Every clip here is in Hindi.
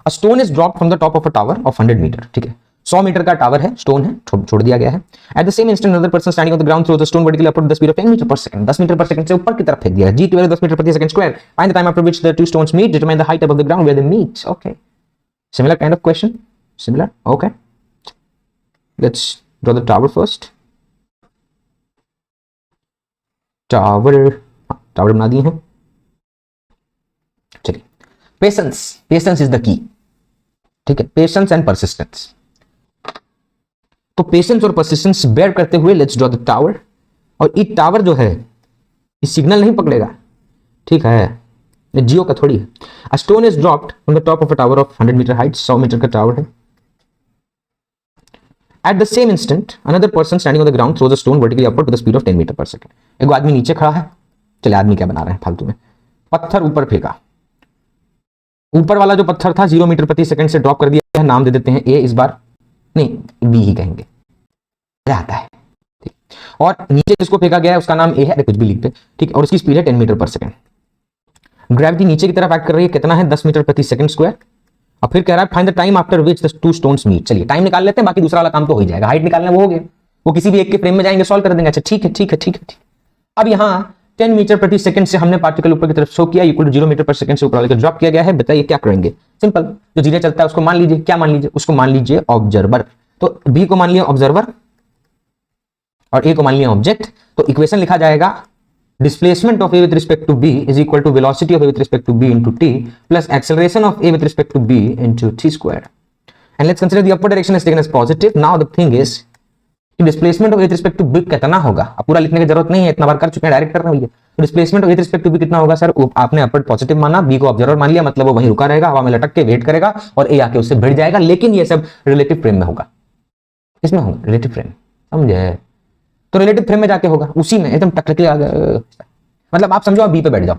A stone is dropped from the top of a tower of 100 metre, ठीक है, 100 मीटर का टावर है, स्टोन है, छोड़ दिया गया है। At the same instant another person standing on the ground throw the stone vertically upward the speed of 10 metre per second, 10 metre per second से ऊपर की तरफ फेंक दिया। g12 10 मीटर प्रति second square, find the time after which the two stones meet, determine the height above the ground where they meet. Okay, similar kind of question, similar. Okay, let's draw the tower first. Tower बना दिए हैं। चलिए, पेशेंस इज द की, ठीक है, पेशेंस एंड परसिस्टेंस। तो पेशेंस और परसिस्टेंस बेयर करते हुए लेट्स ड्रॉ द टावर। और ये टावर जो है ये सिग्नल नहीं पकड़ेगा, ठीक है, ये जियो का थोड़ी है। A stone is dropped from the top of a tower of 100 metre height, 100 metre का टावर है। At the same instant another person standing on the ground throws the stone vertically upward with the speed of 10 metre per second. एक आदमी नीचे खड़ा है, चले आदमी क्या बना रहे हैं फालतू में, पत्थर ऊपर फेंका, ऊपर वाला जो पत्थर था 0 मीटर प्रति सेकंड से ड्रॉप कर दिया है, नाम दे देते हैं ए, इस बार नहीं बी ही कहेंगे, आता है, ठीक। और नीचे जिसको फेंका गया है उसका नाम ए है, कुछ भी लिखते, ठीक, और उसकी स्पीड है 10 मीटर पर सेकंड। ग्रेविटी नीचे की तरफ एक्ट कर रही है, कितना है 10 मीटर प्रति सेकंड स्क्वायर। और फिर कह रहा है find the time after which the two stones meet. चलिए टाइम निकाल लेते हैं, बाकी दूसरा वाला काम तो हो ही जाएगा, हाइट निकालना वो हो गया, वो किसी भी एक के फ्रेम में जाएंगे सॉल्व कर देंगे। अच्छा ठीक है ठीक है ठीक है, ठीक। अब यहाँ 10 मीटर प्रति सेकंड से हमने पार्टिकल ऊपर की तरफ शो किया, equal to 0 metre per second से ऊपर लेकर ड्रॉप किया गया है। बताइए क्या करेंगे? सिंपल, जो धीरे चलता है उसको मान लीजिए, क्या मान लीजिए, उसको मान लीजिए ऑब्जर्वर। तो बी को मान लिया ऑब्जर्वर और ए को मान लिया ऑब्जेक्ट। तो इक्वेशन लिखा जाएगा displacement of A with respect to B is equal to velocity of A with respect to B into T plus acceleration of A with respect to B into T square. And let's consider the upward direction is taken as positive. Now the thing is कि displacement of A with respect to B कितना होगा? अब पूरा लिखने की जरूरत नहीं है, इतना बार कर चुके हैं, डायरेक्ट कर रहे हैं भैया। तो displacement of A with respect to B कितना होगा सर? आपने अपवर्ड पॉजिटिव माना, बी को ऑब्जर्वर मान लिया, मतलब वो वहीं रुका रहेगा, हवा में लटक के वेट करेगा और ए आके उससे भिड़ जाएगा, लेकिन ये सब रिलेटिव फ्रेम में होगा। किसमें होगा? रिलेटिव फ्रेम, समझे? तो रिलेटिव फ्रेम में जाके होगा, उसी में एकदम टकटकी मतलब आप समझो आप बी पे बैठ जाओ।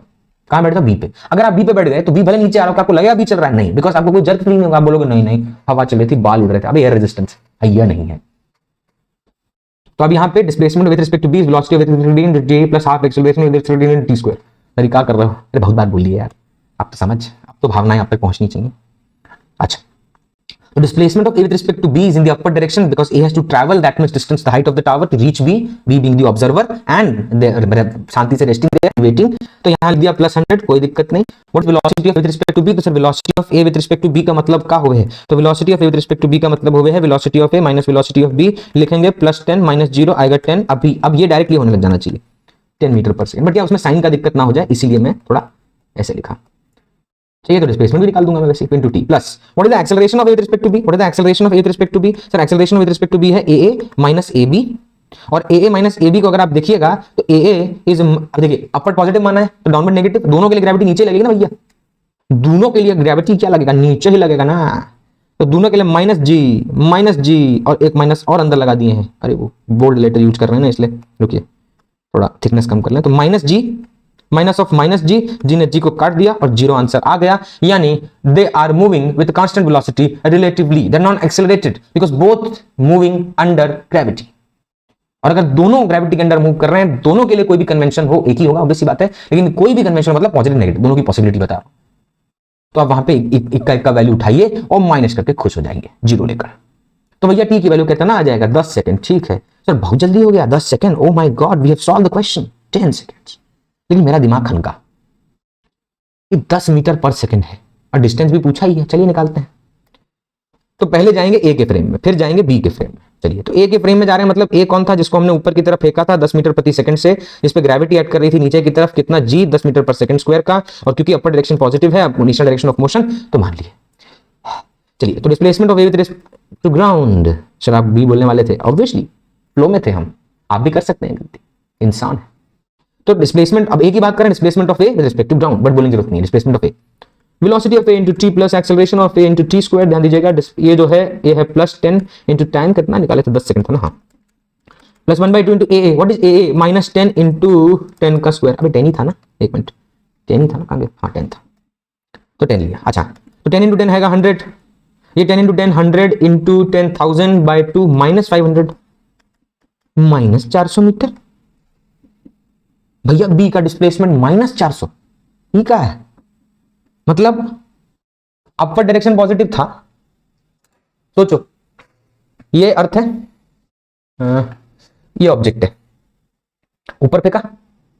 कहां बैठ जाओ? बी पे। अगर आप बी पे बैठ गए तो बी भले नीचे आ रहा हो, आपको लगेगा बी चल रहा है, नहीं, बिकॉज आपको कोई जर्क फील नहीं होगा, आप बोलोगे नहीं नहीं हवा चल रही थी, बाल उड़ रहे थे, अबे एयर रेजिस्टेंस है, ये नहीं है। तो अब यहाँ पे displacement with respect to B velocity with respect to d plus half acceleration with respect to t square. अरे क्या कर रहे हो? अरे बहुत बात बोल ली यार, आप तो समझ, अब तो भावनाएं आप तक पहुंचनी चाहिए। अच्छा, the displacement of A with respect to B is in the upward direction because A has to travel that much distance the height of the tower to reach B, B being the observer and they शांति से resting there waiting। तो यहाँ लिख दिया +100, कोई दिक्कत नहीं। What velocity of with respect to B? तो sir velocity of A with respect to B का मतलब क्या हुए है? तो velocity of A with respect to B का मतलब हुए है velocity of A minus velocity of B, लिखेंगे +10 minus 0 आएगा 10। अभी अब ये डायरेक्टली होने लग जाना चाहिए 10 मीटर पर सेकंड, बट क्या उसमें साइन का दिक्कत ना हो जाए, इसीलिए मैं थोड़ा ऐसे लिखा। चाहिए तो डिस्प्लेसमेंट भी निकाल दूंगा मैं वैसे, into T plus what is the acceleration of A with respect to B? What is the acceleration of A with respect to B? Sir acceleration with respect to B है ए माइनस ए बी, और ए माइनस ए बी को अगर आप देखिएगा तो ए इज, देखिए अपवर्ड पॉजिटिव माना है तो डाउनवर्ड नेगेटिव, दोनों के लिए ग्रेविटी नीचे लगेगी ना भैया, दोनों के लिए ग्रेविटी क्या लगेगा? नीचे ही लगेगा ना। तो दोनों के लिए माइनस जी और एक माइनस और अंदर लगा दिए हैं। अरे वो बोल्ड लेटर यूज कर रहे हैं ना, इसलिए रुकिए थोड़ा थिकनेस कम कर लें। तो minus G minus of minus G ने जी को काट दिया और 0 आंसर आ गया। यानी they are moving with constant velocity relatively, they are not accelerated because both moving under gravity. और अगर दोनों ग्रेविटी के अंडर मूव कर रहे हैं, दोनों के लिए कोई भी कन्वेंशन हो एक ही होगा, ऑब्वियस सी बात है, लेकिन कोई भी कन्वेंशन मतलब पॉजिटिव नेगेटिव दोनों की पॉसिबिलिटी बता रहा हूं। तो आप वहां पे एक का वैल्यू उठाइए और माइनस करके खुश हो जाएंगे 0 लेकर। तो भैया टी की वैल्यू कितना आ जाएगा? 10 सेकंड। ठीक है सर, बहुत जल्दी हो गया 10 second. Oh my God, we have solve the question 10 seconds. लेकिन मेरा दिमाग खनका, ये 10 मीटर पर सेकंड है और डिस्टेंस भी पूछा ही है। चलिए निकालते हैं। तो पहले जाएंगे ए के फ्रेम में, फिर जाएंगे बी के फ्रेम में। चलिए, तो ए के फ्रेम में जा रहे हैं, मतलब ए कौन था? जिसको हमने ऊपर की तरफ फेंका था 10 मीटर प्रति सेकंड से, जिस पे ग्रेविटी एक्ट कर रही थी नीचे की तरफ, कितना g 10 metre per second square का, और क्योंकि अपर डायरेक्शन पॉजिटिव है, इनिशियल डायरेक्शन ऑफ मोशन, तो मान लिए। चलिए, तो displacement of A with respect to ground, sir आप बी बोलने वाले थे, ऑब्वियसली फ्लो में थे हम, आप भी कर सकते हैं गलती, इंसान है। तो डिस्प्लेसमेंट, अब ए की बात करें, displacement of A with respect to ground, but बोलने की जरूरत नहीं है, displacement of A velocity of A into T plus acceleration of A into T square. ध्यान दीजिएगा, ये जो है ए है +10 इनटू टाइम, कितना निकाले थे? 10 सेकंड था ना, हाँ, plus 1/2 into A. What is a? Minus 10 into 10 का स्क्वायर। अबे 10 ही था ना, एक मिनट, 10 ही था ना, कहां गया? हाँ 10 था, तो 10 लिया। अच्छा, तो 10 इनटू 10 है 100, ये 10 इनटू 10 100 इनटू 10,000/2 -500 माइनस 400 मीटर। भैया बी का डिस्प्लेसमेंट -400 ही का है, मतलब अपवर्ड डायरेक्शन पॉजिटिव था, सोचो ये अर्थ है, ये ऑब्जेक्ट है, ऊपर फेंका,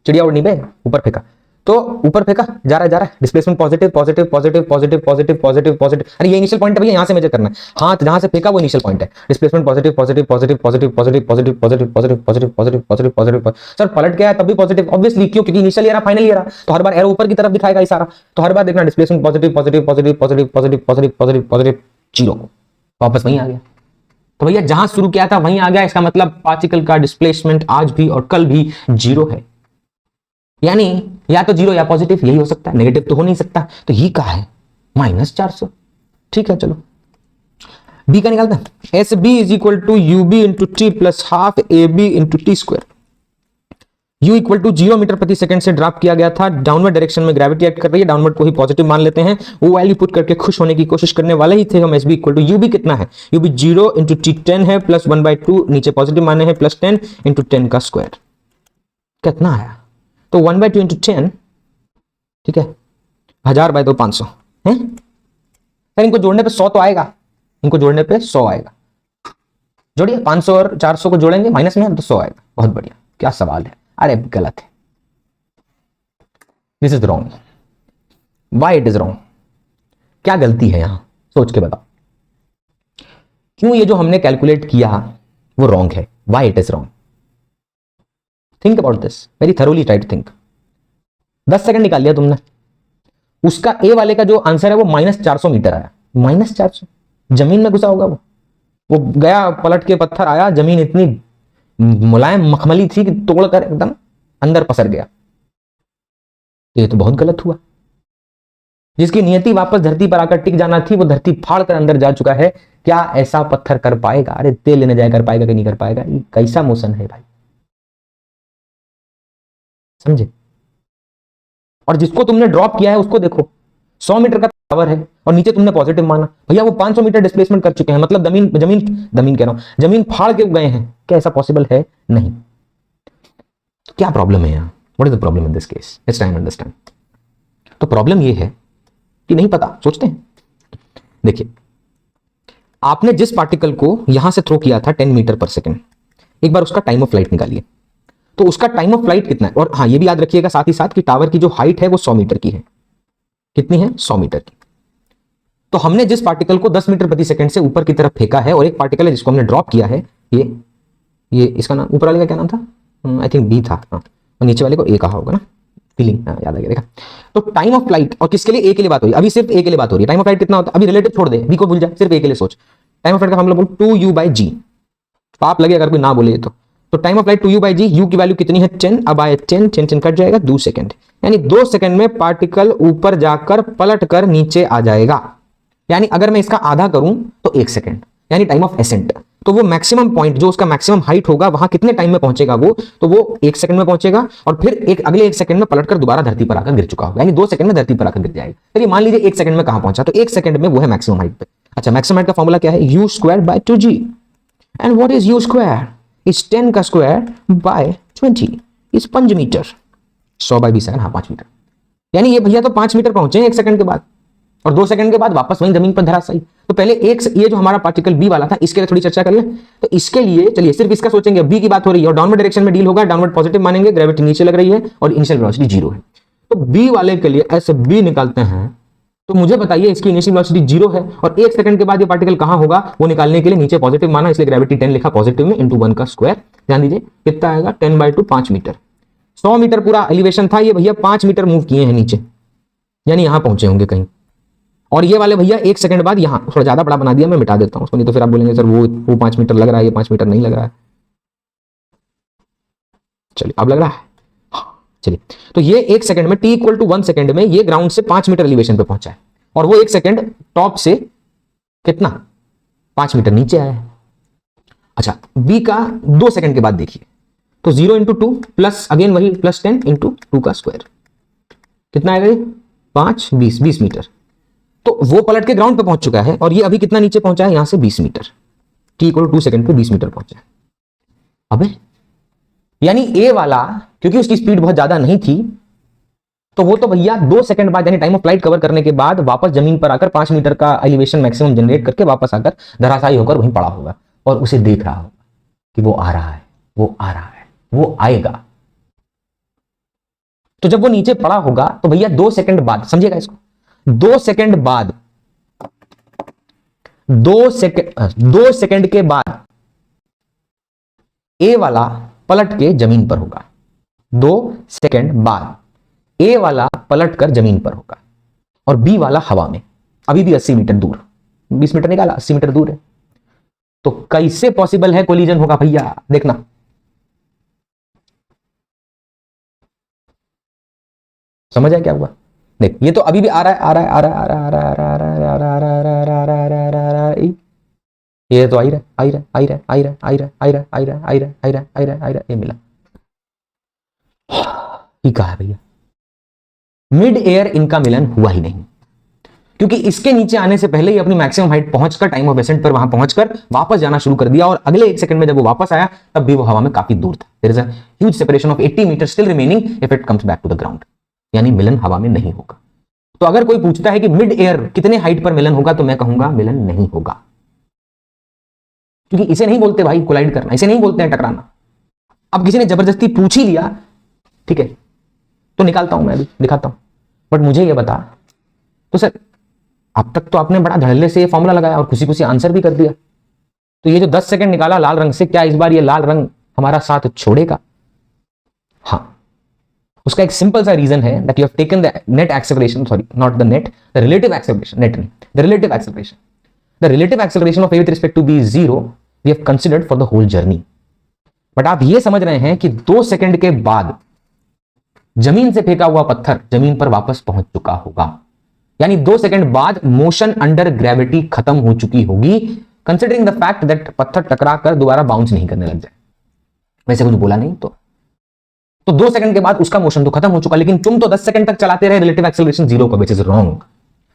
चिड़िया उड़ नहीं पे, ऊपर फेंका, तो ऊपर फेंका, जा रहा है, displacement positive positive positive positive positive positive positive, अरे ये इनिशियल पॉइंट है भैया, यहां से मेजर करना है, हाथ जहां से फेंका वो इनिशियल पॉइंट है, displacement positive positive positive positive positive positive positive positive positive positive positive positive, sir पलट गया तब भी पॉजिटिव, ऑब्वियसली क्यों, क्योंकि इनिशियल ईयर फाइनल ईयर, तो हर बार एरो ऊपर की तरफ दिखाएगा इशारा, तो हर बार देखना displacement positive positive positive positive positive positive positive positive, zero, वापस वहीं आ गया। तो भैया जहां शुरू किया था वहीं आ गया, इसका मतलब पार्टिकल का डिस्प्लेसमेंट आज भी और कल भी जीरो है, यानी या तो जीरो या पॉजिटिव, यही हो सकता है, नेगेटिव तो हो नहीं सकता, तो ये कहा है -400। ठीक है, चलो बी का निकालते हैं, s B is equal to u B into t plus half a B into t square. U equal to 0 metre प्रति सेकंड से ड्रॉप किया गया था, डाउनवर्ड डायरेक्शन में ग्रेविटी एक्ट कर रही है, डाउनवर्ड को ही पॉजिटिव मान लेते हैं, वो वैल्यू पुट करके खुश होने की कोशिश करने वाले ही थे हम। S B equal to u B कितना है, यू बी 0 इंटू टी 10 है प्लस 1/2, नीचे पॉजिटिव माने हैं, प्लस 10 इंटू 10 का स्क्वायर, कितना आया, तो 1/2 इंटू 10, ठीक है, 1000/2 500 है सर, इनको जोड़ने पे 100 तो आएगा, इनको जोड़ने पे 100 आएगा, जोड़िए 500 और 400 को जोड़ेंगे माइनस में तो 100 आएगा, बहुत बढ़िया, क्या सवाल है, अरे गलत है, this is wrong, Y it is wrong, क्या गलती है यहां, सोच के बताओ, क्यों ये जो हमने कैलकुलेट किया वो रॉन्ग है, why it is wrong, think about this very thoroughly, try to think. 10 second निकाल लिया तुमने, उसका ए वाले का जो आंसर है वो -400 मीटर आया, -400, जमीन में घुसा होगा वो गया पलट के, पत्थर आया, जमीन इतनी मुलायम मखमली थी कि तोड़कर एकदम अंदर पसर गया, ये तो बहुत गलत हुआ, जिसकी नियति वापस धरती पर आकर टिक जाना थी वो धरती फाड़ कर अंदर जा चुका है, क्या ऐसा पत्थर कर पाएगा, अरे तेल लेने जाए कर पाएगा कि नहीं कर पाएगा, ये कैसा मोशन है भाई, समझे। और जिसको तुमने ड्रॉप किया है उसको देखो, 100 मीटर का टावर है और नीचे तुमने पॉजिटिव माना, भैया वो 500 मीटर डिस्प्लेसमेंट कर चुके हैं, मतलब जमीन कह रहा हूं, जमीन फाड़ के गए हैं, क्या ऐसा पॉसिबल है, नहीं, क्या प्रॉब्लम है यहां, what is the problem in this case, let's try to understand. तो प्रॉब्लम ये है कि नहीं पता, सोचते हैं, देखिए आपने जिस पार्टिकल को यहां से थ्रो किया था 10 मीटर पर सेकेंड, एक बार उसका टाइम ऑफ फ्लाइट निकालिए, तो उसका टाइम ऑफ फ्लाइट कितना है, और हाँ ये भी याद रखिएगा साथ ही साथ कि टावर की जो हाइट है वो 100 मीटर की है, कितनी है, 100 मीटर की। तो हमने जिस पार्टिकल को 10 मीटर प्रति सेकंड से ऊपर की तरफ फेंका है, और एक पार्टिकल है जिसको हमने ड्रॉप किया है, ये इसका नाम, ऊपर वाले का क्या नाम था, आई थिंक बी था, हाँ, और नीचे वाले को ए कहा होगा ना, फीलिंग, याद आ गया, देखा। तो टाइम ऑफ फ्लाइट, और किसके लिए, ए के लिए बात हो रही है, अभी सिर्फ ए के लिए बात हो रही है, टाइम ऑफ फ्लाइट कितना होता है, अभी रिलेटिव छोड़ दे, बी को भूल जा, सिर्फ ए के लिए सोच, टाइम ऑफ फ्लाइट का हम लोग 2u/g, पाप लगे अगर कोई ना बोले तो time of flight 2u/g, you की वैल्यू कितनी है 10, अब आए 10 कट जाएगा 2 सेकंड, यानी 2 सेकंड में पार्टिकल ऊपर जाकर पलट कर नीचे आ जाएगा, यानी अगर मैं इसका आधा करूं तो 1 सेकंड, यानी टाइम ऑफ एसेंट, तो वो मैक्सिमम पॉइंट जो उसका मैक्सिमम हाइट होगा वहां कितने टाइम में पहुंचेगा वो, तो वो 1 सेकंड में पहुंचेगा, और फिर अगले 1 सेकंड में पलटकर दोबारा धरती पर आकर गिर चुका होगा, यानी 2 सेकंड में धरती पर आकर गिर जाएगा। चलिए मान लीजिए 1 सेकंड में कहां पहुंचा, तो 1 सेकंड में वो है मैक्सिमम हाइट पे। अच्छा, मैक्सिमम हाइट का फॉर्मूला क्या है, u² / 2g, and what is u², is 10 का square by 20 is 5 metre, 100/20 second, हाँ 5 मीटर, यानी ये भैया तो 5 मीटर पहुंचे 1 सेकंड के बाद, और 2 सेकंड के बाद वापस वहीं जमीन पर धराशायी। तो पहले ये जो हमारा पार्टिकल बी वाला था, इसके लिए थोड़ी चर्चा कर ले, तो इसके लिए चलिए सिर्फ इसका सोचेंगे, बी की बात हो रही है और डाउनवर्ड डायरेक्शन में डील होगा, डाउनवर्ड पॉजिटिव मानेंगे, ग्रेविटी नीचे लग रही है और इनिशियल वेलोसिटी 0 है, तो बी वाले के लिए ऐसे बी निकालते हैं, तो मुझे बताइए इसकी इनिशियल वेलोसिटी 0 है, और 1 सेकंड के बाद ये पार्टिकल कहां होगा वो निकालने के लिए नीचे पॉजिटिव माना, इसलिए ग्रेविटी 10 लिखा पॉजिटिव में, इंटू 1 का स्क्वायर, ध्यान दीजिए कितना आएगा 10/2, 5 मीटर, 100 मीटर पूरा एलिवेशन था, ये भैया 5 मीटर मूव किए हैं नीचे, यानी यहां पहुंचे होंगे कहीं, और ये वाले भैया 1 सेकंड बाद यहां, थोड़ा ज्यादा बड़ा बना दिया, मैं मिटा देता हूं उसको, नहीं तो फिर आप बोलेंगे सर वो 5 मीटर लग रहा है, ये 5 मीटर नहीं लग रहा है, चलिए अब लग रहा है, चलिए, तो ये 1 सेकंड में t = 1 सेकंड में ये ग्राउंड से 5 मीटर एलिवेशन पे पहुंचा है, और वो 1 सेकंड टॉप से कितना 5 मीटर नीचे आया है। अच्छा, b का 2 सेकंड के बाद देखिए, तो 0 × 2 प्लस अगेन वही प्लस 10 × 2 का स्क्वायर, कितना आएगा ये 5, 20 मीटर, तो वो पलट के ग्राउंड पे पहुंच चुका है, और ये अभी कितना नीचे पहुंचा है, यहां से 20 मीटर, t = 2 सेकंड पे 20 मीटर पहुंचा है। अबे यानी ए वाला क्योंकि उसकी स्पीड बहुत ज्यादा नहीं थी, तो वो तो भैया 2 सेकंड बाद यानी टाइम ऑफ फ्लाइट कवर करने के बाद वापस जमीन पर आकर 5 मीटर का एलिवेशन मैक्सिमम जनरेट करके वापस आकर धराशायी होकर वहीं पड़ा होगा और उसे देख रहा होगा कि वो आ रहा है, वो आ रहा है, वो आएगा। तो जब वो नीचे पड़ा होगा तो भैया 2 सेकंड बाद, समझिएगा इसको, 2 सेकंड बाद, 2 सेकंड के बाद ए वाला पलट के जमीन पर होगा। 2 सेकंड बाद ए वाला पलट कर जमीन पर होगा और बी वाला हवा में, अभी भी 80 मीटर दूर, 20 मीटर निकाला, 80 मीटर दूर है। तो कैसे पॉसिबल है कोलिजन होगा भैया, देखना। समझ आया क्या हुआ? देख, ये तो अभी भी आ रहा है, आ रहा है, आ रहा है, आ रहा है, आ रहा है, आ रहा है, आ रहा है, आ रहा है, आ रहा है, आ रहा है, आ रहा है, आ रहा है, ये तो आ ही रहा है, आ ही रहा है, आ ही रहा है, आ ही रहा है, आ ही रहा है, आ ही रहा है, आ ही रहा है, आ ही रहा है, आ ही रहा है, आ ही रहा है, ये मिला। ये कहा है भैया, मिड एयर इनका मिलन हुआ ही नहीं, क्योंकि इसके नीचे आने से पहले ही अपनी मैक्सिमम हाइट पहुंचकर टाइम ऑफ एसेंट पर वहां पहुंचकर वापस जाना शुरू कर दिया और अगले 1 सेकंड में जब वो वापस आया तब भी वो हवा में काफी दूर था। There is a huge separation of 80 metre still remaining if it comes back to the ground, यानी मिलन हवा में नहीं होगा। तो अगर कोई पूछता है कि मिड एयर कितने हाइट पर मिलन होगा, तो मैं कहूंगा मिलन नहीं होगा, क्योंकि इसे नहीं बोलते भाई कोलाइड करना, इसे नहीं बोलते हैं टकराना। अब किसी ने जबरदस्ती पूछ ही लिया, ठीक है, तो निकालता हूं मैं अभी, दिखाता हूं। बट मुझे ये बता, तो सर अब तक तो आपने बड़ा धड़ल्ले से ये फॉर्मूला लगाया और खुशी खुशी आंसर भी कर दिया, तो ये जो 10 सेकंड निकाला लाल रंग से, क्या इस बार ये लाल रंग हमारा साथ छोड़ेगा? हाँ, उसका एक सिंपल सा रीजन है that you have taken the net acceleration, sorry not the net, the relative acceleration, net नहीं, the relative acceleration, the relative acceleration of A with respect to B is 0 we have considered for the whole journey. But आप ये समझ रहे हैं कि 2 सेकंड के बाद जमीन से फेंका हुआ पत्थर जमीन पर वापस पहुंच चुका होगा, यानी 2 सेकंड बाद मोशन अंडर ग्रेविटी खत्म हो चुकी होगी, कंसिडरिंग द फैक्ट दैट पत्थर टकरा कर दोबारा बाउंस नहीं करने लग जाए। वैसे कुछ बोला नहीं तो 2 सेकंड के बाद उसका मोशन तो खत्म हो चुका, लेकिन तुम तो 10 सेकंड तक चलाते रहे रिलेटिव एक्सेलरेशन 0 को, व्हिच इज रॉन्ग,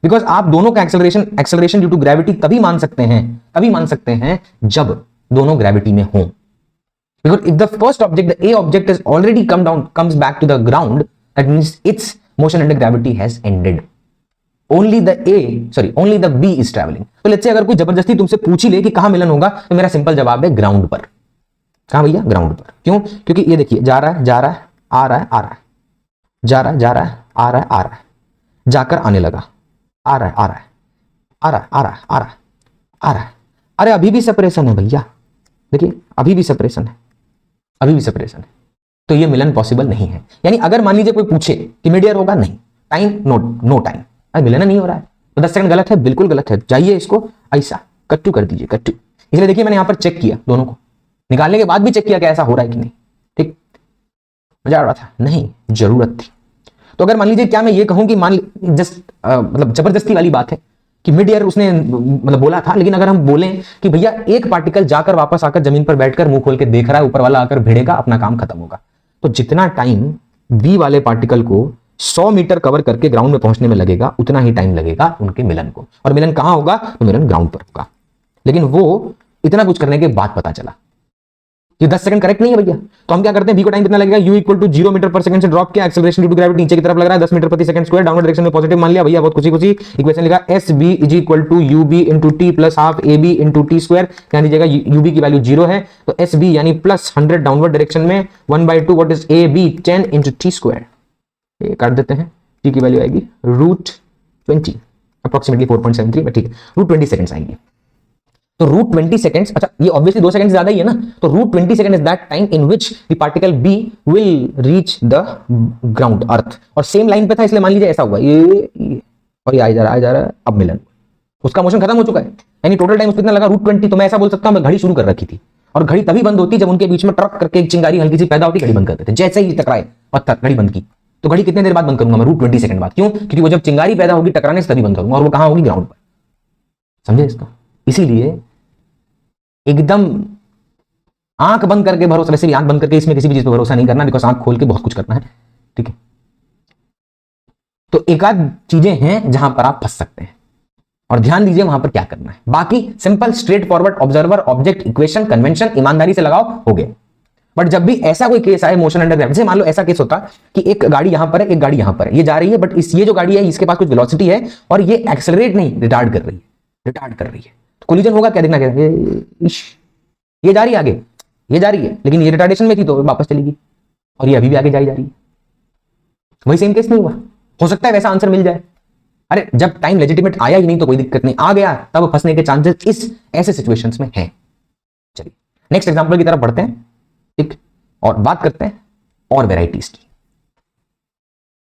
बिकॉज आप दोनों का एक्सेलरेशन ड्यू टू ग्रेविटी तभी मान सकते हैं जब दोनों ग्रेविटी में हो। Because if the first object, the A object, has already comes back to the ground, that means its motion under gravity has ended. Only the B is traveling. तो let's say अगर कोई जबरदस्ती तुमसे पूछ ही ले कि कहां मिलन होगा, तो मेरा सिंपल जवाब है ग्राउंड पर। कहां भैया? ग्राउंड पर। क्यों? क्योंकि ये देखिए, जा रहा है, आ रहा है, आ रहा है, जा रहा है, आ रहा है, आ रहा है, जाकर आने लगा, आ रहा है, आ रहा है, आ रहा है, आ रहा है, आ रहा है, आ रहा है। अरे अभी भी सेपरेशन है भैया, देखिए अभी भी सेपरेशन है, अभी भी सेपरेशन है, तो ये मिलन पॉसिबल नहीं है। यानी अगर मान लीजिए कोई पूछे कि मिड एयर होगा, नहीं, टाइम नो टाइम, अरे मिलन नहीं हो रहा है, तो 10 सेकंड गलत है, बिल्कुल गलत है, जाइए इसको ऐसा कट्टू कर दीजिए, कट्टू। इसलिए देखिए मैंने यहां पर चेक किया, दोनों को निकालने के बाद भी चेक किया क्या ऐसा हो रहा है कि नहीं, ठीक, मजा आ रहा था नहीं, जरूरत थी। तो अगर मान लीजिए क्या मैं ये कहूं कि मतलब जबरदस्ती वाली बात है कि मिड एयर उसने मतलब बोला था, लेकिन अगर हम बोलें कि भैया एक पार्टिकल जाकर वापस आकर जमीन पर बैठकर मुंह खोल के देख रहा है, ऊपर वाला आकर भिड़ेगा, अपना काम खत्म होगा, तो जितना टाइम बी वाले पार्टिकल को 100 मीटर कवर करके ग्राउंड में पहुंचने में लगेगा, उतना ही टाइम लगेगा उनके मिलन को। और मिलन कहां होगा? तो मिलन ग्राउंड पर होगा। लेकिन वो इतना कुछ करने के बाद पता चला ये 10 सेकंड करेक्ट नहीं है भैया, तो हम क्या करते हैं, बी को टाइम कितना लगेगा, u equal to 0 metre per second से ड्रॉप किया, एक्सेलरेशन ड्यू टू ग्रेविटी नीचे की तरफ लग रहा है 10 मीटर प्रति सेकंड स्क्वायर, डाउनवर्ड डायरेक्शन में पॉजिटिव मान लिया भैया, बहुत खुशी खुशी। इक्वेशन लिखा sb is equal to ub into t plus half ab into t square, ध्यान दीजिएगा ub की वैल्यू 0 है, तो sb यानी प्लस 100 डाउनवर्ड डायरेक्शन में 1/2 what is ab 10 into t square, ये काट देते हैं, t की वैल्यू आएगी √20 अप्रोक्सीमेटली 4.73, बट ठीक है, √20 सेकंड्स आएंगे। तो √20 सेकंड्स, अच्छा ये ऑब्वियसली 2 सेकंड ज्यादा ही है ना, तो √20 second is that time in which the particle B will reach the ground earth. और सेम लाइन पे था, इसलिए मान लीजिए ऐसा हुआ, ये और ये आ जा रहा है, अब मिलन, उसका मोशन खत्म हो चुका है, यानी टोटल टाइम उसको कितना लगा √20। तो मैं ऐसा बोल सकता हूं, मैं घड़ी शुरू कर रखी थी, और घड़ी तभी बंद होती जब उनके बीच में ट्रक करके एक चिंगारी हल्की सी पैदा होती, घड़ी बंद कर देते। जैसे ही टकराए पत्थर, घड़ी बंद की, तो घड़ी कितने देर बाद बंद करूंगा मैं? √20 सेकंड बाद। क्यों? क्योंकि वो जब चिंगारी पैदा होगी टकराने से तभी बंद करूंगा, और वो कहां होगी? ग्राउंड पर। समझे इसका? इसीलिए एकदम आंख बंद करके भरोसा, वैसे भी आंख बंद करके इसमें किसी भी चीज पर भरोसा नहीं करना, बिकॉज आंख खोल के बहुत कुछ करना है, ठीक है। तो एक आध चीजें हैं जहां पर आप फंस सकते हैं, और ध्यान दीजिए वहां पर क्या करना है। बाकी simple straight forward observer object equation convention ईमानदारी से लगाओ, हो गए। बट जब भी ऐसा कोई केस आए मोशन अंडर ग्रेविटी, जैसे मान लो ऐसा केस होता कि एक गाड़ी यहां पर है, एक गाड़ी यहां पर है, ये जा रही है, बट ये जो गाड़ी है इसके पास कुछ वेलोसिटी है और ये एक्सेलरेट नहीं, रिटार्ड कर रही है, तो कोलिजन होगा क्या, देखना क्या, ये जा रही है आगे, ये जा रही है, लेकिन ये रिटार्डेशन में थी तो वापस चलेगी, और ये अभी भी आगे जा रही है। वही सेम केस नहीं हुआ? हो सकता है वैसा आंसर मिल जाए। अरे जब टाइम लेजिटिमेट आया ही नहीं तो कोई दिक्कत नहीं, आ गया तब फंसने के चांसेस इस ऐसे सिचुएशंस में हैं। चलिए नेक्स्ट एग्जांपल की तरफ बढ़ते हैं, ठीक, और बात करते हैं और वेराइटीज की।